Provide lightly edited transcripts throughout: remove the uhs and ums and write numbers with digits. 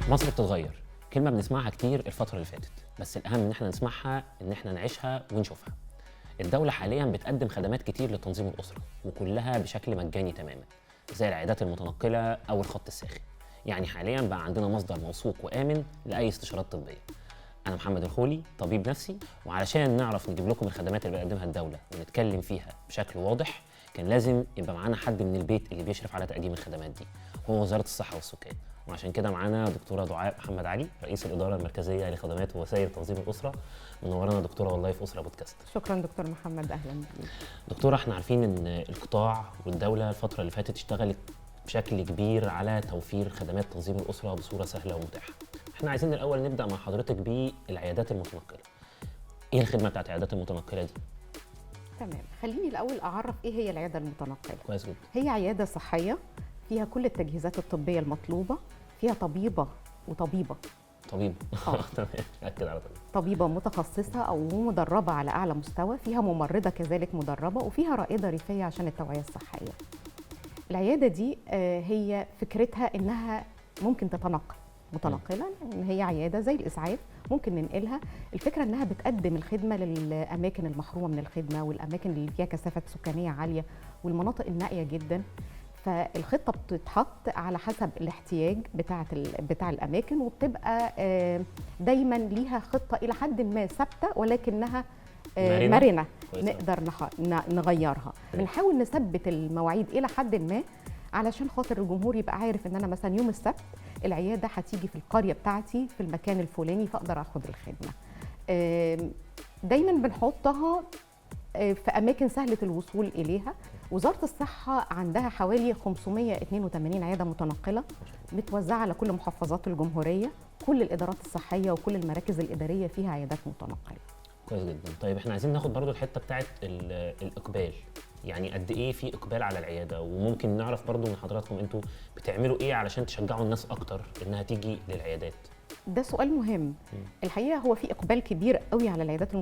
مصر بتتغير، كلمة بنسمعها كتير الفترة اللي فاتت، بس الأهم إن احنا نسمعها إن احنا نعيشها ونشوفها. الدولة حالياً بتقدم خدمات كتير لتنظيم الأسرة، وكلها بشكل مجاني تماماً، زي العيادات المتنقلة أو الخط الساخن. يعني حالياً بقى عندنا مصدر موثوق وآمن لأي استشارات طبية. أنا محمد الخولي، طبيب نفسي، وعلشان نعرف نجيب لكم الخدمات اللي بتقدمها الدولة ونتكلم فيها بشكل واضح، كان لازم يبقى معانا حد من البيت اللي بيشرف على تقديم الخدمات دي، هو وزارة الصحة والسكان. وعشان كده معانا دكتورة دعاء محمد علي، رئيس الإدارة المركزية لخدمات ووسائل تنظيم الأسرة. منورانا دكتورة والله في أسرة بودكاست. شكرا دكتور محمد، اهلا بيك. دكتورة، احنا عارفين ان القطاع والدولة الفترة اللي فاتت اشتغلت بشكل كبير على توفير خدمات تنظيم الأسرة بصورة سهلة ومتاحة. احنا عايزين الأول نبدأ مع حضرتك بالعيادات المتنقلة. ايه الخدمة بتاعت العيادات المتنقلة دي؟ تمام، خليني الاول اعرف ايه هي العياده المتنقله. كويس جدا. هي عياده صحيه فيها كل التجهيزات الطبيه المطلوبه، فيها طبيبه وطبيبه طبيب. آه. تمام، أكد على طبيب. طبيبه متخصصه او مدربه على اعلى مستوى، فيها ممرضه كذلك مدربه، وفيها رائده ريفيه عشان التوعيه الصحيه. العياده دي هي فكرتها انها ممكن تتنقل متنقله، ان هي عياده زي الاسعاف ممكن ننقلها. الفكره انها بتقدم الخدمه للاماكن المحرومه من الخدمه، والاماكن اللي فيها كثافه سكانيه عاليه، والمناطق النائيه جدا. فالخطه بتتحط على حسب الاحتياج بتاع الاماكن، وبتبقى دايما ليها خطه الى حد ما ثابته، ولكنها مرنه نقدر نغيرها. بنحاول نثبت المواعيد الى حد ما علشان خاطر الجمهور يبقى عارف ان انا مثلا يوم السبت العياده هتيجي في القريه بتاعتي في المكان الفلاني، فاقدر اخد الخدمه. دايما بنحطها في اماكن سهله الوصول اليها. وزاره الصحه عندها حوالي 582 عياده متنقله متوزعه على كل محافظات الجمهوريه. كل الادارات الصحيه وكل المراكز الاداريه فيها عيادات متنقله. كويس جدا. طيب احنا عايزين ناخد برضو الحته بتاعت الاقبال، يعني قد ايه في اقبال على العياده، وممكن نعرف برضو من حضراتكم انتوا بتعملوا ايه علشان تشجعوا الناس اكتر انها تيجي للعيادات. ده سؤال مهم. الحقيقه هو في اقبال كبير قوي على العيادات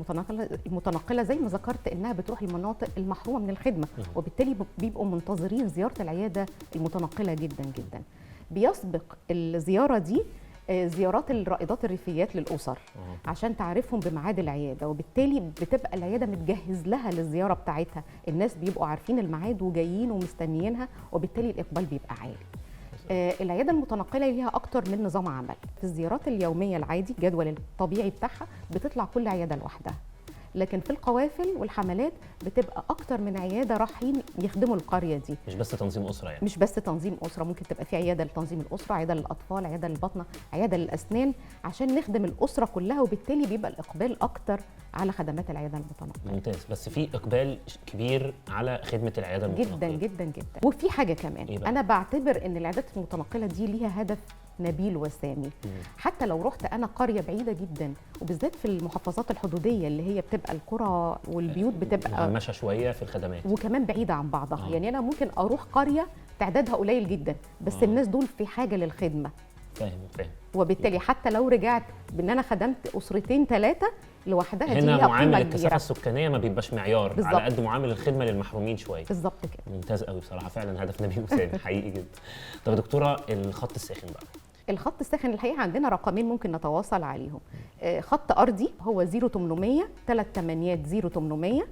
المتنقله زي ما ذكرت، انها بتروح المناطق المحرومه من الخدمه، وبالتالي بيبقوا منتظرين زياره العياده المتنقله جدا جدا. بيسبق الزياره دي زيارات الرائدات الريفيات للأسر عشان تعرفهم بميعاد العيادة، وبالتالي بتبقى العيادة متجهز لها للزيارة بتاعتها. الناس بيبقوا عارفين الميعاد وجايين ومستنيينها، وبالتالي الإقبال بيبقى عالي. العيادة المتنقلة ليها أكتر من نظام عمل. في الزيارات اليومية العادي الجدول الطبيعي بتاعها بتطلع كل عيادة لوحدها، لكن في القوافل والحملات بتبقى اكتر من عياده رايحين يخدموا القريه دي. مش بس تنظيم اسره يعني. مش بس تنظيم اسره، ممكن تبقى في عياده لتنظيم الاسره، عياده للاطفال، عياده للبطنه، عياده للاسنان، عشان نخدم الاسره كلها، وبالتالي بيبقى الاقبال اكتر على خدمات العياده المتنقله. ممتاز. بس في اقبال كبير على خدمه العياده المتنقله جدا جدا جدا. وفي حاجه كمان، انا بعتبر ان العيادات المتنقله دي ليها هدف نبيل وسامي. حتى لو رحت انا قريه بعيده جدا، وبالذات في المحافظات الحدوديه اللي هي بتبقى القرى والبيوت بتبقى مهمشه شويه في الخدمات وكمان بعيده عن بعضها. يعني انا ممكن اروح قريه تعدادها قليل جدا، بس الناس دول في حاجه للخدمه. فاهم. وبالتالي حتى لو رجعت بان انا خدمت اسرتين ثلاثه لوحدها، دي هنا ليها معامل قيمه الكثافه كبيره. السكانيه ما بيبقاش معيار بالزبط. على قد معامل الخدمه للمحرومين شويه. بالظبط كده. ممتاز قوي بصراحه، فعلا هدف نبيل وسامي حقيقي جدا. طب يا دكتوره، الخط الساخن بقى. الخط الساخن الحقيقه عندنا رقمين ممكن نتواصل عليهم. خط ارضي هو 0800 38 0800.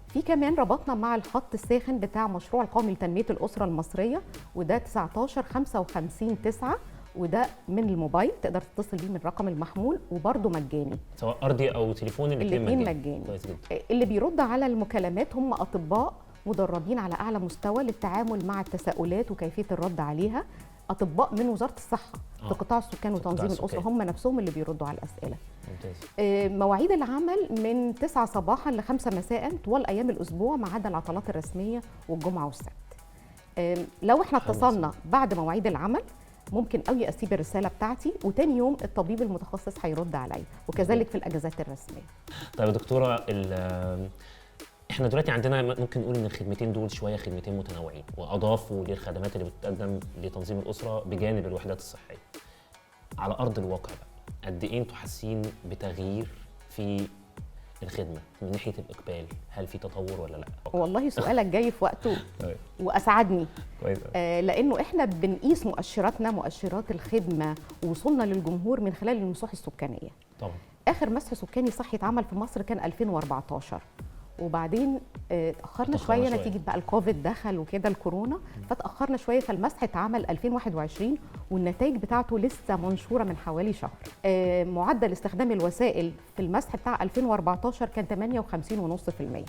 في كمان ربطنا مع الخط الساخن بتاع مشروع القومي لتنميه الاسره المصريه، وده 19 55 9، وده من الموبايل تقدر تتصل بيه من الرقم المحمول، وبرده مجاني سواء ارضي او تليفوني، الاثنين مجاني. كويس جدا. اللي بيرد على المكالمات هم اطباء مدربين على اعلى مستوى للتعامل مع التساؤلات وكيفيه الرد عليها، اطباء من وزاره الصحه في قطاع السكان وتنظيم الاسره، هم نفسهم اللي بيردوا على الاسئله. ممتاز. مواعيد العمل من 9 صباحا ل 5 مساء طوال ايام الاسبوع، ما عدا العطلات الرسميه والجمعه والسبت. لو احنا اتصلنا بعد مواعيد العمل ممكن قوي اسيب الرساله بتاعتي، وتاني يوم الطبيب المتخصص هيرد عليا، وكذلك في الاجازات الرسميه. طيب يا دكتوره، احنا دلوقتي عندنا ممكن نقول ان الخدمتين دول شويه خدمتين متنوعين، واضافوا للخدمات اللي بتقدم لتنظيم الاسره بجانب الوحدات الصحيه. على ارض الواقع بقى، قد ايه انتوا حاسين بتغيير في الخدمه من ناحيه الاقبال؟ هل في تطور ولا لا؟ والله سؤالك جاي في وقته واسعدني. كويس. لانه احنا بنقيس مؤشراتنا، مؤشرات الخدمه ووصولنا للجمهور من خلال المساحه السكانيه. طبعا. اخر مسح سكاني صحي اتعمل في مصر كان 2014، وبعدين اتاخرنا شويه نتيجه بقى الكوفيد دخل وكده الكورونا، فتاخرنا شويه، فالمسح اتعمل 2021 والنتائج بتاعته لسه منشوره من حوالي شهر. معدل استخدام الوسائل في المسح بتاع 2014 كان 58.5%.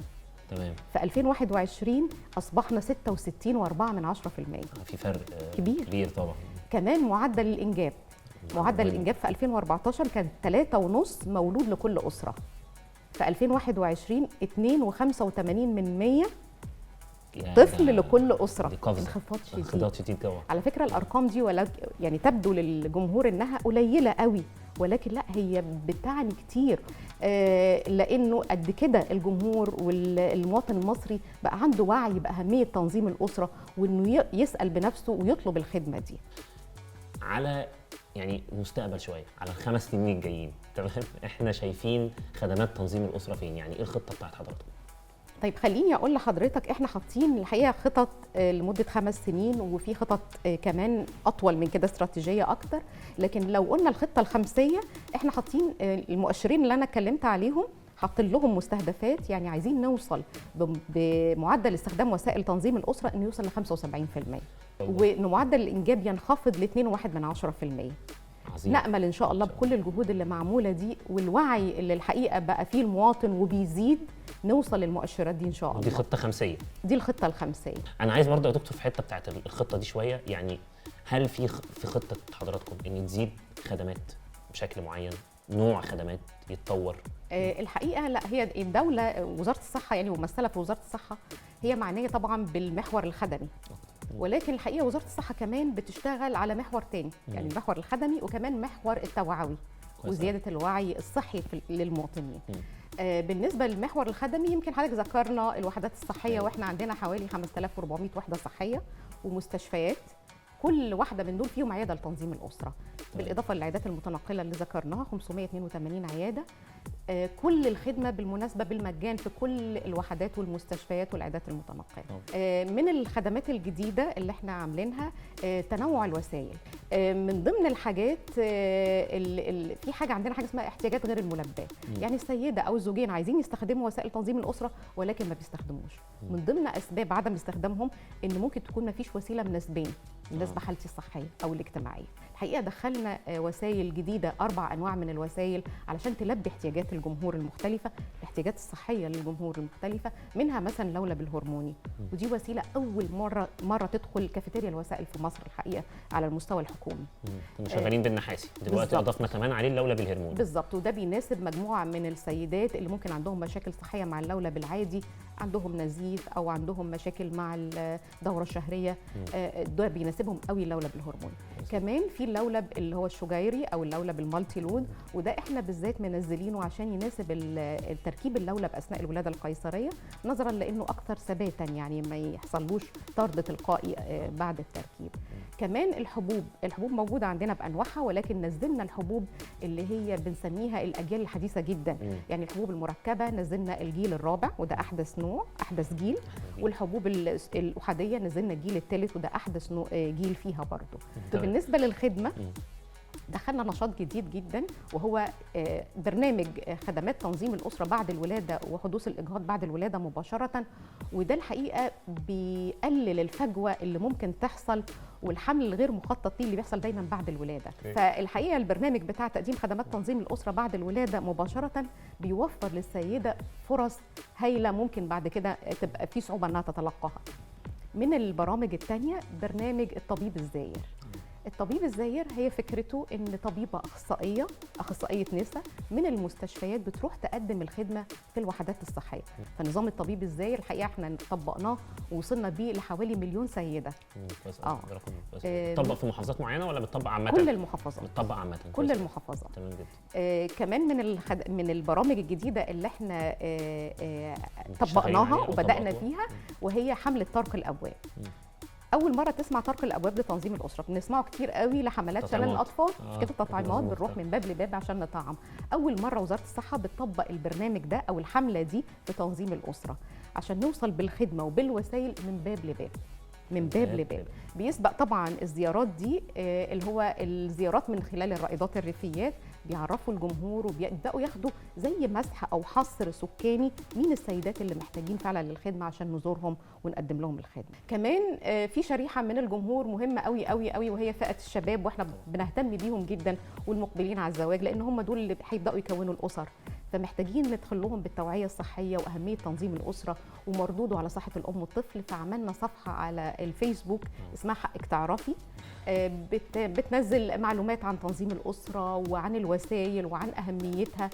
تمام. في 2021 اصبحنا 66.4%. في فرق كبير طبعا. كمان معدل الانجاب، معدل الانجاب في 2014 كان 3.5 مولود لكل اسره. في 2021 2.85 طفل لكل اسره. انخفاض شديد طبعا. على فكره الارقام دي يعني تبدو للجمهور انها قليله قوي، ولكن لا، هي بتعني كتير. لانه قد كده الجمهور والمواطن المصري بقى عنده وعي باهميه تنظيم الاسره، وانه يسال بنفسه ويطلب الخدمه دي. على يعني مستقبل شويه، على ال5 سنين الجايين، تمام، احنا شايفين خدمات تنظيم الاسره فين؟ يعني ايه الخطه بتاعت حضرتك؟ طيب خليني اقول لحضرتك، احنا حاطين الحقيقه خطط لمده 5 سنين، وفي خطط كمان اطول من كده استراتيجيه اكتر. لكن لو قلنا الخطه الخمسيه، احنا حاطين المؤشرين اللي انا اتكلمت عليهم، حاطين لهم مستهدفات. يعني عايزين نوصل بمعدل استخدام وسائل تنظيم الاسره انه يوصل ل 75%، وان معدل الانجاب ينخفض ل 2.1%. عظيم. نأمل إن شاء الله بكل الجهود اللي معمولة دي والوعي اللي الحقيقة بقى فيه المواطن وبيزيد، نوصل للمؤشرات دي إن شاء الله. دي خطة خمسية. دي الخطة الخمسية. أنا عايز برضه يا دكتور في حتة بتاعت الخطة دي شوية، يعني هل في خطة حضراتكم إن تزيد خدمات بشكل معين، نوع خدمات يتطور؟ الحقيقة لا، هي الدولة وزارة الصحة يعني ممثلة في وزارة الصحة هي معنية طبعا بالمحور الخدمي، ولكن الحقيقه وزاره الصحه كمان بتشتغل على محور تاني، يعني المحور الخدمي وكمان محور التوعوي وزياده الوعي الصحي للمواطنين. بالنسبه للمحور الخدمي، يمكن حضرتك ذكرنا الوحدات الصحيه، واحنا عندنا حوالي 5400 وحده صحيه ومستشفيات، كل واحده من دول فيهم عياده لتنظيم الاسره، بالاضافه للعيادات المتنقله اللي ذكرناها 582 عياده. كل الخدمه بالمناسبه بالمجان في كل الوحدات والمستشفيات والعيادات المتنقله. من الخدمات الجديده اللي احنا عاملينها تنوع الوسائل. من ضمن الحاجات في حاجه عندنا حاجه اسمها احتياجات غير الملباه، يعني السيده او الزوجين عايزين يستخدموا وسائل تنظيم الاسره ولكن ما بيستخدموش. من ضمن اسباب عدم استخدامهم ان ممكن تكون ما فيش وسيله مناسبين بالنسبه حالتي الصحيه او الاجتماعيه. الحقيقه دخلنا وسائل جديده، 4 انواع من الوسائل علشان تلبي احتياجات الجمهور المختلفه، الاحتياجات الصحيه للجمهور المختلفه، منها مثلا اللولب الهرموني، ودي وسيله اول مره تدخل كافيتيريا الوسائل في مصر الحقيقه على المستوى الحكومي. كنا شغالين بالنحاسي، دلوقتي اضفنا كمان عليه اللولب الهرموني. بالظبط، وده بيناسب مجموعه من السيدات اللي ممكن عندهم مشاكل صحيه مع اللولب العادي، عندهم نزيف او عندهم مشاكل مع الدوره الشهريه، ده بيناسبهم قوي اللولب الهرموني. كمان في اللولب اللي هو الشجيري او اللولب المالتي لود، وده احنا بالذات منزلينه عشان يناسب التركيب اللولب اثناء الولاده القيصريه، نظرا لانه اكثر ثباتا، يعني ما يحصلوش طرد تلقائي بعد التركيب. كمان الحبوب موجوده عندنا بانواعها، ولكن نزلنا الحبوب اللي هي بنسميها الاجيال الحديثه جدا، يعني الحبوب المركبه نزلنا الجيل الرابع وده احدث نوع، احدث جيل، والحبوب الاحاديه نزلنا الجيل الثالث وده احدث جيل فيها برضه. بالنسبه للخدمه دخلنا نشاط جديد جدا، وهو برنامج خدمات تنظيم الأسرة بعد الولادة وحدوث الإجهاض بعد الولادة مباشرة، وده الحقيقة بيقلل الفجوة اللي ممكن تحصل والحمل الغير مخطط ليه اللي بيحصل دايما بعد الولادة. فالحقيقة البرنامج بتاع تقديم خدمات تنظيم الأسرة بعد الولادة مباشرة بيوفر للسيدة فرص هايلة ممكن بعد كده تبقى في صعوبة أنها تتلقاها. من البرامج التانية برنامج الطبيب الزاير. الطبيب الزاير هي فكرته ان طبيبه اخصائيه نساء من المستشفيات بتروح تقدم الخدمه في الوحدات الصحيه. فنظام الطبيب الزاير الحقيقه احنا طبقناه ووصلنا بيه لحوالي 1,000,000 سيده. بتطبق في محافظات معينه ولا بتطبق عامه؟ كل المحافظات. بتطبق عامه كل المحافظات. تمام جدا. كمان من البرامج الجديده اللي احنا طبقناها وبدانا فيها، وهي حمله طرق الابواب. اول مره تسمع طرق الابواب لتنظيم الاسره. بنسمعه كتير قوي لحملات شلل تطعيمات. الاطفال، مش كده؟ تطعيمات، مظبوط. بنروح من باب لباب عشان نطعم. اول مره وزاره الصحه بتطبق البرنامج ده او الحمله دي في تنظيم الاسره، عشان نوصل بالخدمه وبالوسائل من باب لباب، من باب لباب. بيسبق طبعا الزيارات دي اللي هو الزيارات من خلال الرائدات الريفيات، بيعرفوا الجمهور وبيبداوا ياخدوا زي مسح او حصر سكاني مين السيدات اللي محتاجين فعلا للخدمه عشان نزورهم ونقدم لهم الخدمه. كمان في شريحه من الجمهور مهمه قوي قوي قوي، وهي فئه الشباب، واحنا بنهتم بيهم جدا، والمقبلين على الزواج، لان هم دول اللي هيبداوا يكونوا الاسر، فمحتاجين ندخل لهم بالتوعيه الصحيه واهميه تنظيم الاسره ومردوده على صحه الام والطفل. فعملنا صفحه على الفيسبوك اسمها حقك تعرفي، بتنزل معلومات عن تنظيم الاسره وعن الوسائل وعن اهميتها،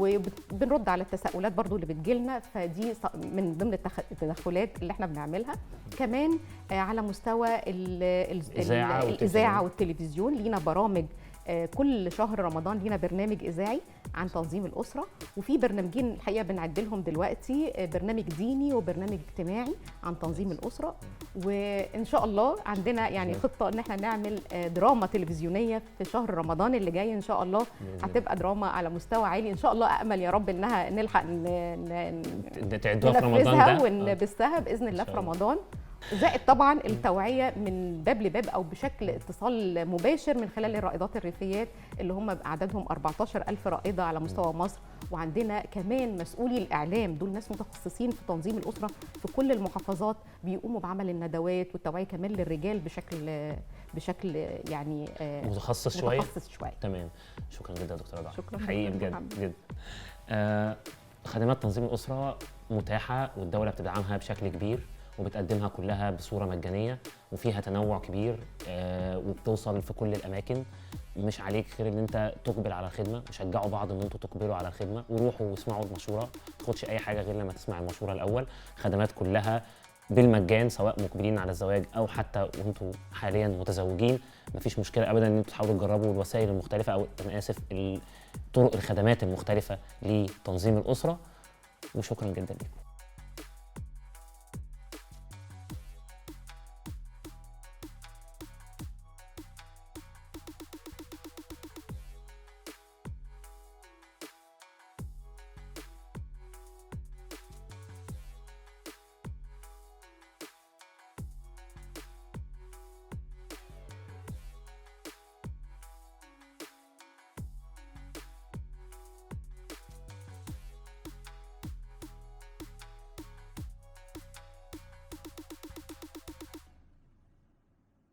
وبنرد على التساؤلات برضو اللي بتجيلنا. فدي من ضمن التدخلات اللي احنا بنعملها. كمان على مستوى الاذاعه والتلفزيون لينا برامج، كل شهر رمضان لينا برنامج اذاعي عن تنظيم الاسره، وفي برنامجين الحقيقه بنعد لهم دلوقتي، برنامج ديني وبرنامج اجتماعي عن تنظيم الاسره. وان شاء الله عندنا يعني خطه ان احنا نعمل دراما تلفزيونيه في شهر رمضان اللي جاي ان شاء الله، هتبقى دراما على مستوى عالي ان شاء الله. امل يا رب انها نلحق تعدوها في رمضان ده ونبثها باذن الله في رمضان. زائد طبعا التوعيه من باب لباب او بشكل اتصال مباشر من خلال الرائدات الريفيات اللي هم اعدادهم 14,000 رائده على مستوى مصر. وعندنا كمان مسؤولي الاعلام، دول ناس متخصصين في تنظيم الاسره في كل المحافظات، بيقوموا بعمل الندوات والتوعيه كمان للرجال بشكل يعني متخصص شويه. تمام. شكرا جدا يا دكتوره ضحى، شكرا حقيقي بجد جدا. خدمات تنظيم الاسره متاحه والدوله بتدعمها بشكل كبير وبتقدمها كلها بصوره مجانيه وفيها تنوع كبير، وبتوصل في كل الاماكن. مش عليك غير ان انت تقبل على الخدمه. شجعوا بعض ان انتوا تقبلوا على الخدمه وروحوا واسمعوا المشوره، ما تاخدش اي حاجه غير لما تسمع المشوره الاول. خدمات كلها بالمجان سواء مقبلين على الزواج او حتى وانتوا حاليا متزوجين. مفيش مشكله ابدا ان انتوا تحاولوا تجربوا الوسائل المختلفه او انا اسف طرق الخدمات المختلفه لتنظيم الاسره. وشكرا جدا لكم.